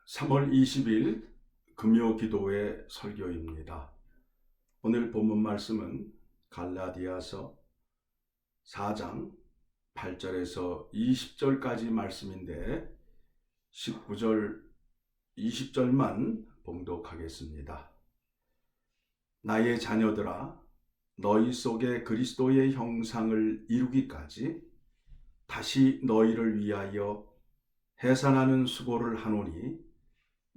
3월 20일 금요기도회 설교입니다. 오늘 본문 말씀은 갈라디아서 4장 8절에서 20절까지 말씀인데 19절, 20절만 봉독하겠습니다. 나의 자녀들아, 너희 속에 그리스도의 형상을 이루기까지 다시 너희를 위하여 해산하는 수고를 하노니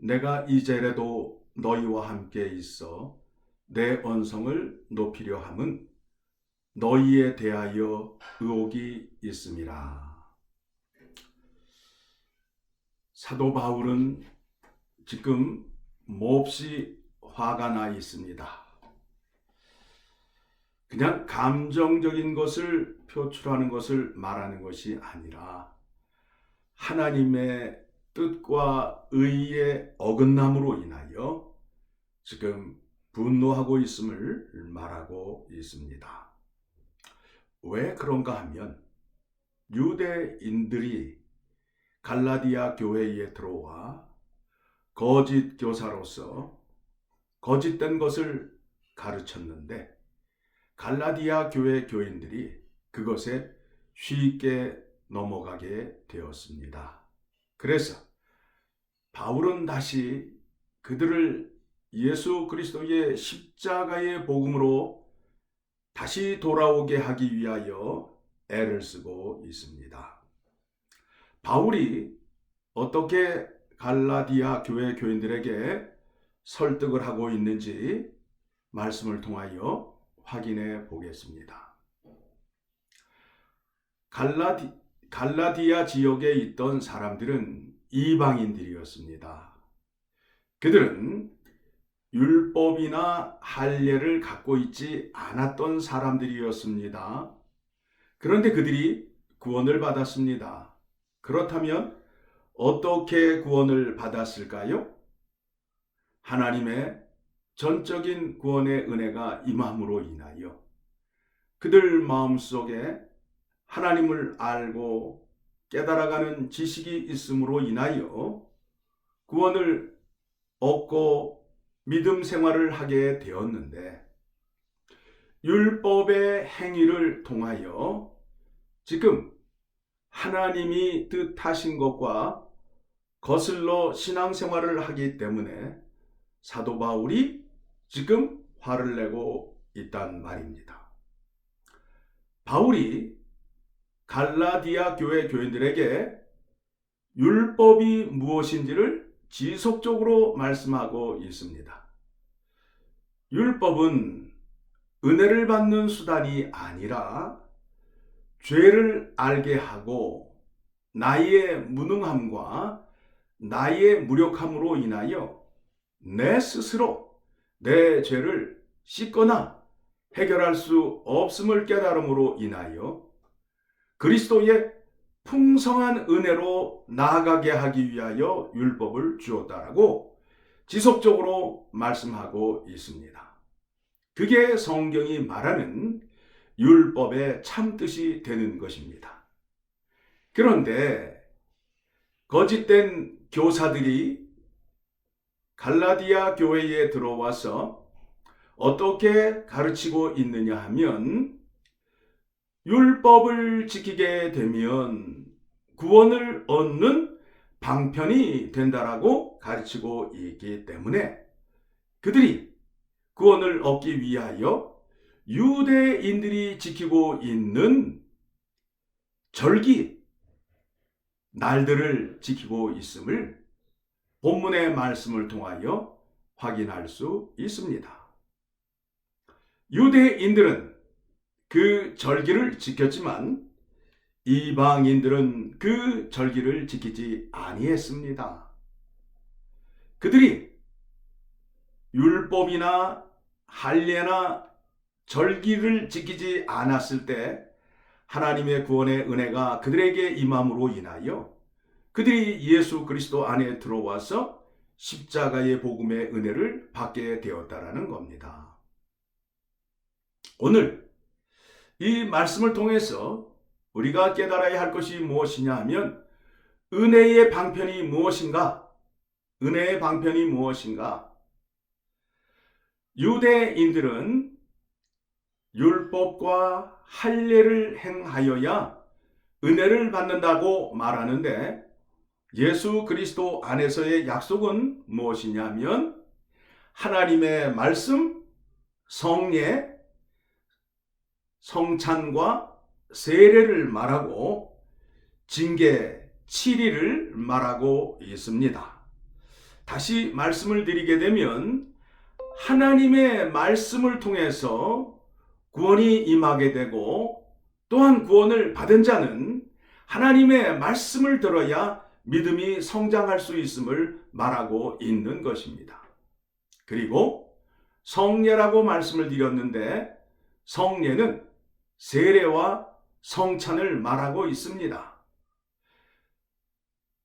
내가 이제라도 너희와 함께 있어 내 언성을 높이려 함은 너희에 대하여 의혹이 있음이라. 사도 바울은 지금 몹시 화가 나 있습니다. 그냥 감정적인 것을 표출하는 것을 말하는 것이 아니라 하나님의 뜻과 의의 어긋남으로 인하여 지금 분노하고 있음을 말하고 있습니다. 왜 그런가 하면 유대인들이 갈라디아 교회에 들어와 거짓 교사로서 거짓된 것을 가르쳤는데 갈라디아 교회 교인들이 그것에 쉽게 넘어가게 되었습니다. 그래서 바울은 다시 그들을 예수 그리스도의 십자가의 복음으로 다시 돌아오게 하기 위하여 애를 쓰고 있습니다. 바울이 어떻게 갈라디아 교회 교인들에게 설득을 하고 있는지 말씀을 통하여 확인해 보겠습니다. 갈라디아 지역에 있던 사람들은 이방인들이었습니다. 그들은 율법이나 할례를 갖고 있지 않았던 사람들이었습니다. 그런데 그들이 구원을 받았습니다. 그렇다면 어떻게 구원을 받았을까요? 하나님의 전적인 구원의 은혜가 임함으로 인하여 그들 마음속에 하나님을 알고 깨달아가는 지식이 있음으로 인하여 구원을 얻고 믿음 생활을 하게 되었는데 율법의 행위를 통하여 지금 하나님이 뜻하신 것과 거슬러 신앙생활을 하기 때문에 사도 바울이 지금 화를 내고 있단 말입니다. 바울이 갈라디아 교회 교인들에게 율법이 무엇인지를 지속적으로 말씀하고 있습니다. 율법은 은혜를 받는 수단이 아니라 죄를 알게 하고 나의 무능함과 나의 무력함으로 인하여 내 스스로 내 죄를 씻거나 해결할 수 없음을 깨달음으로 인하여 그리스도의 풍성한 은혜로 나아가게 하기 위하여 율법을 주었다라고 지속적으로 말씀하고 있습니다. 그게 성경이 말하는 율법의 참뜻이 되는 것입니다. 그런데 거짓된 교사들이 갈라디아 교회에 들어와서 어떻게 가르치고 있느냐 하면 율법을 지키게 되면 구원을 얻는 방편이 된다라고 가르치고 있기 때문에 그들이 구원을 얻기 위하여 유대인들이 지키고 있는 절기, 날들을 지키고 있음을 본문의 말씀을 통하여 확인할 수 있습니다. 유대인들은 그 절기를 지켰지만 이방인들은 그 절기를 지키지 아니했습니다. 그들이 율법이나 할례나 절기를 지키지 않았을 때 하나님의 구원의 은혜가 그들에게 임함으로 인하여 그들이 예수 그리스도 안에 들어와서 십자가의 복음의 은혜를 받게 되었다라는 겁니다. 오늘 이 말씀을 통해서 우리가 깨달아야 할 것이 무엇이냐 하면 은혜의 방편이 무엇인가? 은혜의 방편이 무엇인가? 유대인들은 율법과 할례를 행하여야 은혜를 받는다고 말하는데 예수 그리스도 안에서의 약속은 무엇이냐면 하나님의 말씀, 성례, 성찬과 세례를 말하고 징계, 치리를 말하고 있습니다. 다시 말씀을 드리게 되면 하나님의 말씀을 통해서 구원이 임하게 되고 또한 구원을 받은 자는 하나님의 말씀을 들어야 믿음이 성장할 수 있음을 말하고 있는 것입니다. 그리고 성례라고 말씀을 드렸는데 성례는 세례와 성찬을 말하고 있습니다.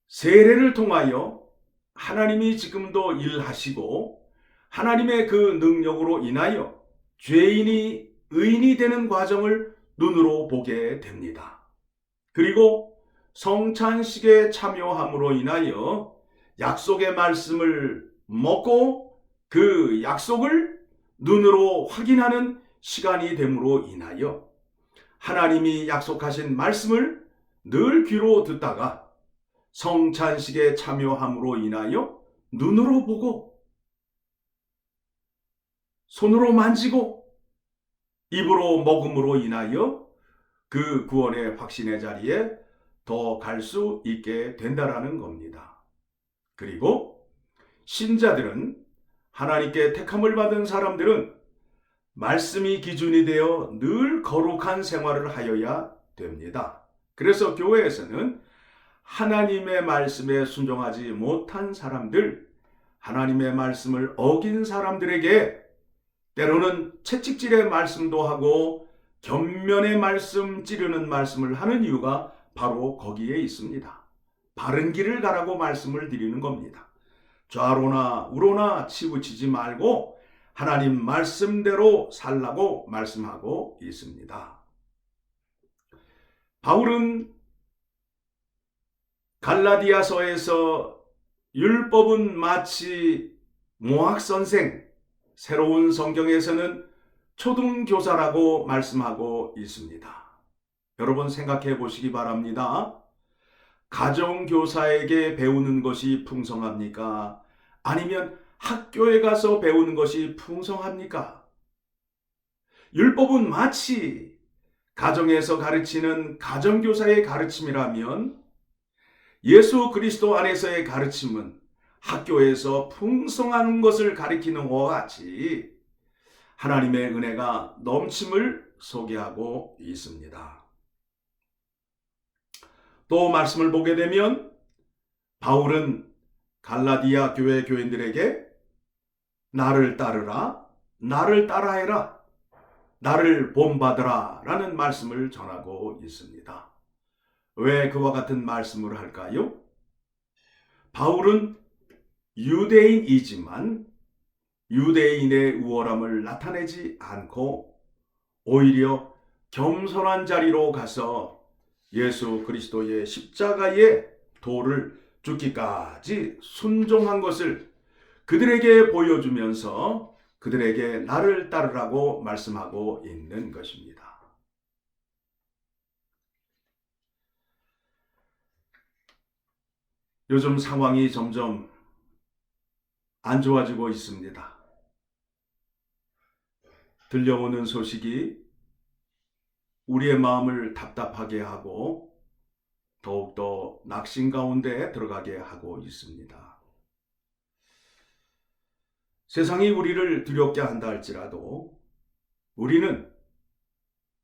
세례를 통하여 하나님이 지금도 일하시고 하나님의 그 능력으로 인하여 죄인이 의인이 되는 과정을 눈으로 보게 됩니다. 그리고 성찬식에 참여함으로 인하여 약속의 말씀을 먹고 그 약속을 눈으로 확인하는 시간이 됨으로 인하여 하나님이 약속하신 말씀을 늘 귀로 듣다가 성찬식에 참여함으로 인하여 눈으로 보고 손으로 만지고 입으로 먹음으로 인하여 그 구원의 확신의 자리에 더 갈 수 있게 된다라는 겁니다. 그리고 신자들은 하나님께 택함을 받은 사람들은 말씀이 기준이 되어 늘 거룩한 생활을 하여야 됩니다. 그래서 교회에서는 하나님의 말씀에 순종하지 못한 사람들, 하나님의 말씀을 어긴 사람들에게 때로는 채찍질의 말씀도 하고 곁면의 말씀, 찌르는 말씀을 하는 이유가 바로 거기에 있습니다. 바른 길을 가라고 말씀을 드리는 겁니다. 좌로나 우로나 치우치지 말고 하나님 말씀대로 살라고 말씀하고 있습니다. 바울은 갈라디아서에서 율법은 마치 모학선생, 새로운 성경에서는 초등교사라고 말씀하고 있습니다. 여러분 생각해 보시기 바랍니다. 가정교사에게 배우는 것이 풍성합니까? 아니면 학교에 가서 배우는 것이 풍성합니까? 율법은 마치 가정에서 가르치는 가정교사의 가르침이라면 예수 그리스도 안에서의 가르침은 학교에서 풍성한 것을 가리키는 것과 같이 하나님의 은혜가 넘침을 소개하고 있습니다. 또 말씀을 보게 되면 바울은 갈라디아 교회 교인들에게 나를 따르라, 나를 따라해라, 나를 본받으라 라는 말씀을 전하고 있습니다. 왜 그와 같은 말씀을 할까요? 바울은 유대인이지만 유대인의 우월함을 나타내지 않고 오히려 겸손한 자리로 가서 예수 그리스도의 십자가의 도를 죽기까지 순종한 것을 그들에게 보여주면서 그들에게 나를 따르라고 말씀하고 있는 것입니다. 요즘 상황이 점점 안 좋아지고 있습니다. 들려오는 소식이 우리의 마음을 답답하게 하고 더욱더 낙심 가운데 들어가게 하고 있습니다. 세상이 우리를 두렵게 한다 할지라도 우리는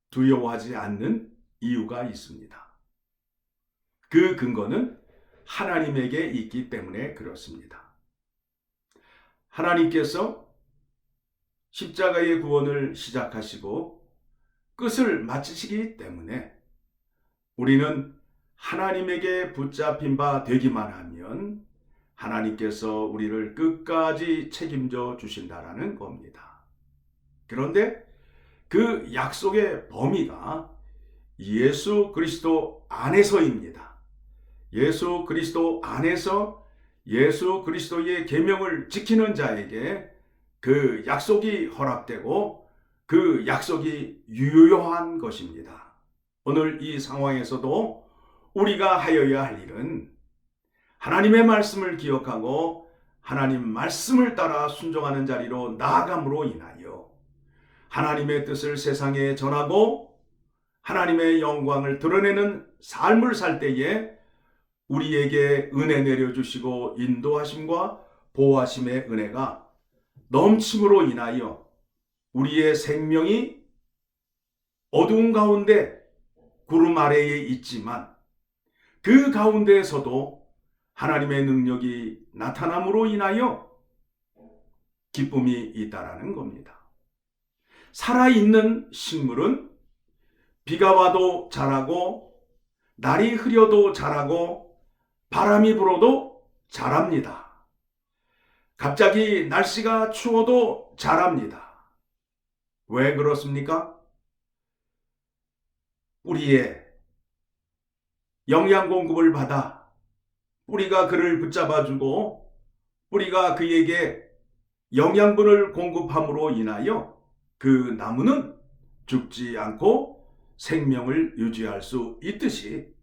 두려워하지 않는 이유가 있습니다. 그 근거는 하나님에게 있기 때문에 그렇습니다. 하나님께서 십자가의 구원을 시작하시고 끝을 마치시기 때문에 우리는 하나님에게 붙잡힌 바 되기만 하면 하나님께서 우리를 끝까지 책임져 주신다라는 겁니다. 그런데 그 약속의 범위가 예수 그리스도 안에서입니다. 예수 그리스도 안에서 예수 그리스도의 계명을 지키는 자에게 그 약속이 허락되고 그 약속이 유효한 것입니다. 오늘 이 상황에서도 우리가 하여야 할 일은 하나님의 말씀을 기억하고 하나님 말씀을 따라 순종하는 자리로 나아감으로 인하여 하나님의 뜻을 세상에 전하고 하나님의 영광을 드러내는 삶을 살 때에 우리에게 은혜 내려주시고 인도하심과 보호하심의 은혜가 넘침으로 인하여 우리의 생명이 어두운 가운데 구름 아래에 있지만 그 가운데에서도 하나님의 능력이 나타남으로 인하여 기쁨이 있다라는 겁니다. 살아있는 식물은 비가 와도 자라고 날이 흐려도 자라고 바람이 불어도 자랍니다. 갑자기 날씨가 추워도 자랍니다. 왜 그렇습니까? 뿌리에 영양 공급을 받아 뿌리가 그를 붙잡아주고 뿌리가 그에게 영양분을 공급함으로 인하여 그 나무는 죽지 않고 생명을 유지할 수 있듯이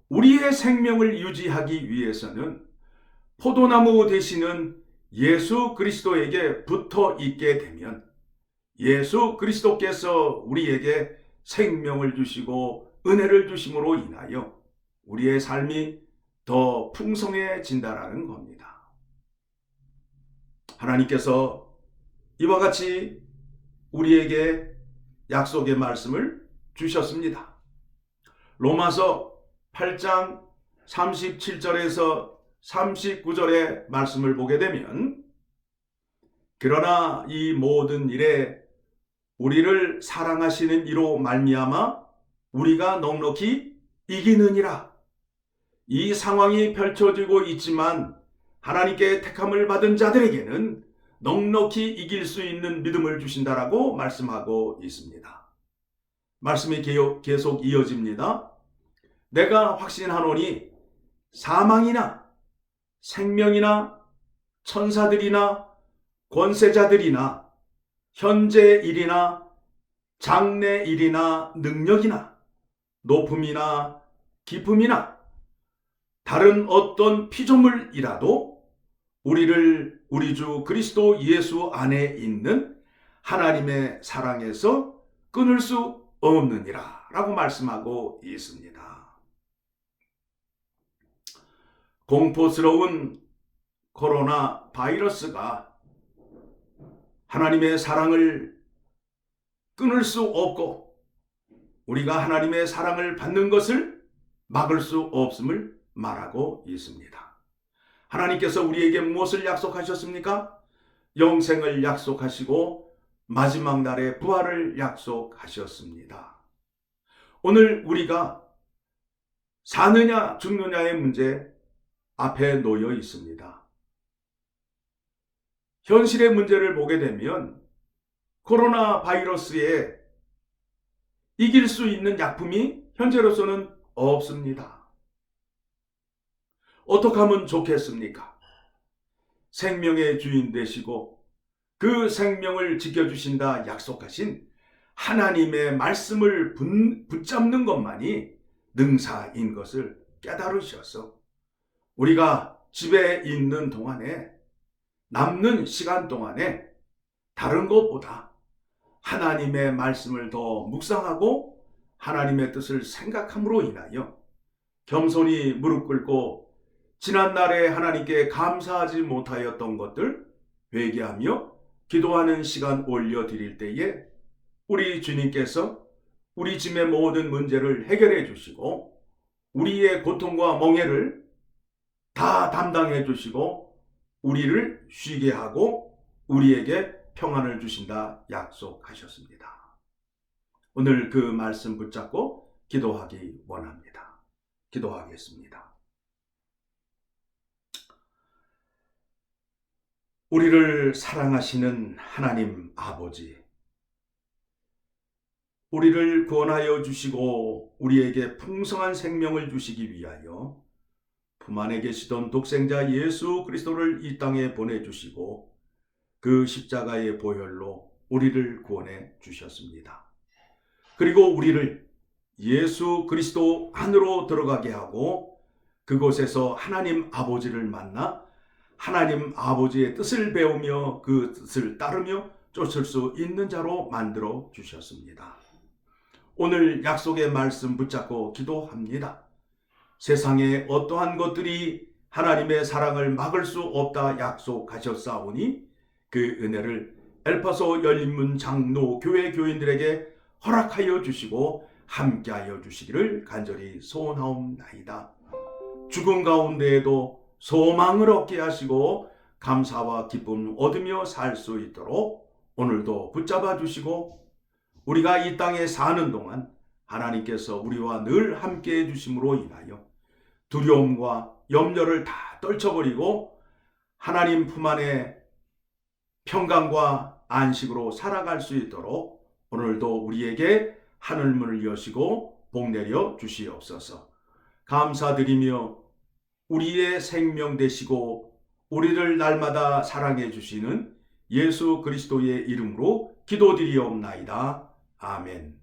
우리의 생명을 유지하기 위해서는 포도나무 되시는 예수 그리스도에게 붙어 있게 되면 예수 그리스도께서 우리에게 생명을 주시고 은혜를 주심으로 인하여 우리의 삶이 더 풍성해진다라는 겁니다. 하나님께서 이와 같이 우리에게 약속의 말씀을 주셨습니다. 로마서 8장 37절에서 39절의 말씀을 보게 되면 그러나 이 모든 일에 우리를 사랑하시는 이로 말미암아 우리가 넉넉히 이기느니라. 이 상황이 펼쳐지고 있지만 하나님께 택함을 받은 자들에게는 넉넉히 이길 수 있는 믿음을 주신다라고 말씀하고 있습니다. 말씀이 계속 이어집니다. 내가 확신하노니 사망이나 생명이나 천사들이나 권세자들이나 현재 일이나 장래 일이나 능력이나 높음이나 깊음이나 다른 어떤 피조물이라도 우리를 우리 주 그리스도 예수 안에 있는 하나님의 사랑에서 끊을 수 없느니라 라고 말씀하고 있습니다. 공포스러운 코로나 바이러스가 하나님의 사랑을 끊을 수 없고 우리가 하나님의 사랑을 받는 것을 막을 수 없음을 말하고 있습니다. 하나님께서 우리에게 무엇을 약속하셨습니까? 영생을 약속하시고 마지막 날의 부활을 약속하셨습니다. 오늘 우리가 사느냐 죽느냐의 문제 앞에 놓여 있습니다. 현실의 문제를 보게 되면 코로나 바이러스에 이길 수 있는 약품이 현재로서는 없습니다. 어떻게 하면 좋겠습니까? 생명의 주인 되시고 그 생명을 지켜주신다 약속하신 하나님의 말씀을 붙잡는 것만이 능사인 것을 깨달으셔서 우리가 집에 있는 동안에 남는 시간 동안에 다른 것보다 하나님의 말씀을 더 묵상하고 하나님의 뜻을 생각함으로 인하여 겸손히 무릎 꿇고 지난날에 하나님께 감사하지 못하였던 것들 회개하며 기도하는 시간 올려드릴 때에 우리 주님께서 우리 집의 모든 문제를 해결해 주시고 우리의 고통과 멍해를 다 담당해 주시고 우리를 쉬게 하고 우리에게 평안을 주신다 약속하셨습니다. 오늘 그 말씀 붙잡고 기도하기 원합니다. 기도하겠습니다. 우리를 사랑하시는 하나님 아버지, 우리를 구원하여 주시고 우리에게 풍성한 생명을 주시기 위하여 품 안에 계시던 독생자 예수 그리스도를 이 땅에 보내주시고 그 십자가의 보혈로 우리를 구원해 주셨습니다. 그리고 우리를 예수 그리스도 안으로 들어가게 하고 그곳에서 하나님 아버지를 만나 하나님 아버지의 뜻을 배우며 그 뜻을 따르며 쫓을 수 있는 자로 만들어 주셨습니다. 오늘 약속의 말씀 붙잡고 기도합니다. 세상에 어떠한 것들이 하나님의 사랑을 막을 수 없다 약속하셨사오니 그 은혜를 엘파소 열린문 장로 교회 교인들에게 허락하여 주시고 함께하여 주시기를 간절히 소원하옵나이다. 죽음 가운데에도 소망을 얻게 하시고 감사와 기쁨 얻으며 살 수 있도록 오늘도 붙잡아 주시고 우리가 이 땅에 사는 동안 하나님께서 우리와 늘 함께해 주심으로 인하여 두려움과 염려를 다 떨쳐버리고 하나님 품 안에 평강과 안식으로 살아갈 수 있도록 오늘도 우리에게 하늘문을 여시고 복 내려 주시옵소서. 감사드리며 우리의 생명 되시고 우리를 날마다 사랑해 주시는 예수 그리스도의 이름으로 기도드리옵나이다. 아멘.